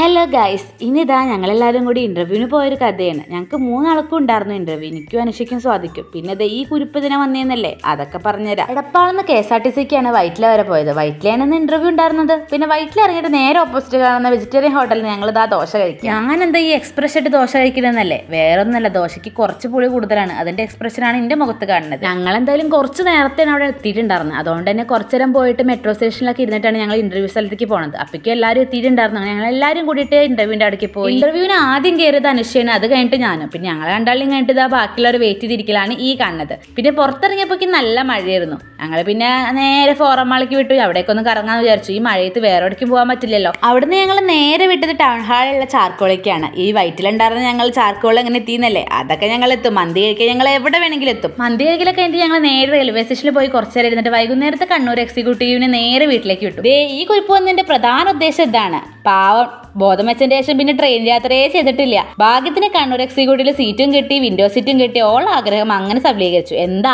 Hello guys, ഇനിതാ ഞങ്ങളെല്ലാവരും കൂടി ഇൻ്റർവ്യൂവിന് പോയൊരു കഥയാണ്. ഞങ്ങൾക്ക് മൂന്നാൾക്കും ഉണ്ടായിരുന്നു ഇൻ്റർവ്യൂ. എനിക്കും അനുഷ്ഠിക്കും സാധിക്കും. പിന്നെ ഈ കുരിപ്പ് ദിനം വന്നേന്നല്ലേ, അതൊക്കെ പറഞ്ഞുതരാം. എടപ്പാളെന്ന് KSRTCക്കാണ് വൈറ്റില വരെ പോയത്. വൈറ്റിലാണ് ഇൻ്റർവ്യൂ ഉണ്ടായിരുന്നത്. പിന്നെ വൈറ്റില ഇറങ്ങിയിട്ട് നേരെ ഓപ്പോസിറ്റ് കാണുന്ന വെജിറ്റേറിയൻ ഹോട്ടലിൽ ഞങ്ങൾ ഇതാ ദോശ കഴിക്കും. ഞാൻ എന്താ ഈ എക്സ്പ്രഷൻ ഇട്ട് ദോശ കഴിക്കുന്നതെന്നല്ലേ, വേറൊന്നല്ല, ദോശയ്ക്ക് കുറച്ച് പുളി കൂടുതലാണ്. അതിൻ്റെ എക്സ്പ്രഷനാണ് എൻ്റെ മുഖത്ത് കാണുന്നത്. ഞങ്ങൾ എന്തായാലും കുറച്ച് നേരത്തെയാണ് അവിടെ എത്തിയിട്ടുണ്ടായിരുന്നത്. അതുകൊണ്ട് തന്നെ കുറച്ചു നേരം പോയിട്ട് മെട്രോ സ്റ്റേഷനിലൊക്കെ ഇരുന്നിട്ടാണ് ഞങ്ങൾ ഇൻ്റർവ്യൂ സ്ഥലത്തേക്ക് പോകുന്നത്. അപ്പോഴേക്കും എല്ലാവരും എത്തിയിട്ടുണ്ടായിരുന്നു. ഞങ്ങൾ എല്ലാവരും കൂടിയിട്ട് ഇന്റർവ്യൂവിന്റെ അടുക്കി പോയി. ഇന്റർവ്യൂവിന് ആദ്യം കയറിയത് അനുഷ്ഠയാണ്, അത് കഴിഞ്ഞിട്ട് ഞാനും. പിന്നെ ഞങ്ങൾ രണ്ടാളും കഴിഞ്ഞിട്ട് ഇതാ ബാക്കിയുള്ളവർ വെയിറ്റ് ചെയ്തിരിക്കലാണ് ഈ കാണുന്നത്. പിന്നെ പുറത്തിറങ്ങിയപ്പോഴേക്കും നല്ല മഴയായിരുന്നു. ഞങ്ങൾ പിന്നെ നേരെ ഫോറം മാളിലേക്ക് വിട്ടു. അവിടേക്കൊന്ന് കറങ്ങാന്ന് വിചാരിച്ചു. ഈ മഴയത്ത് വേറെ എവിടേക്കും പോകാൻ പറ്റില്ലല്ലോ. അവിടുന്ന് ഞങ്ങൾ നേരെ വിട്ടത് ടൗൺ ഹാളിലുള്ള ചാർക്കോളേക്കാണ്. ഈ വൈറ്റിലുണ്ടായിരുന്ന ഞങ്ങൾ ചാർക്കോൾ എങ്ങനെ എത്തിയെന്നല്ലേ, അതൊക്കെ ഞങ്ങൾ എത്തും. മന്തി കഴിക്കാൻ ഞങ്ങൾ എവിടെ വേണമെങ്കിലും എത്തും. മന്തി കഴിക്കലൊക്കെ കഴിഞ്ഞിട്ട് ഞങ്ങൾ നേരെ റെയിൽവേ സ്റ്റേഷനിൽ പോയി കുറച്ച് നേരം ഇരുന്നിട്ട് വൈകുന്നേരത്തെ കണ്ണൂർ എക്സിക്യൂട്ടീവിനെ നേരെ വീട്ടിലേക്ക് വിട്ടു. ഈ കുറിപ്പ് വന്നതിന്റെ പ്രധാന ഉദ്ദേശം ഇതാണ്. പാവം ബോധം വെച്ചതിന് ശേഷം പിന്നെ ട്രെയിൻ യാത്രയെ ചെയ്തിട്ടില്ല. ഭാഗ്യത്തിന് കണ്ണൂർ എക്സിക്യൂട്ടീവിൽ സീറ്റും കിട്ടി, വിൻഡോ സീറ്റും കിട്ടി. ഓൾ ആഗ്രഹം അങ്ങനെ സഫലീകരിച്ചു. എന്താ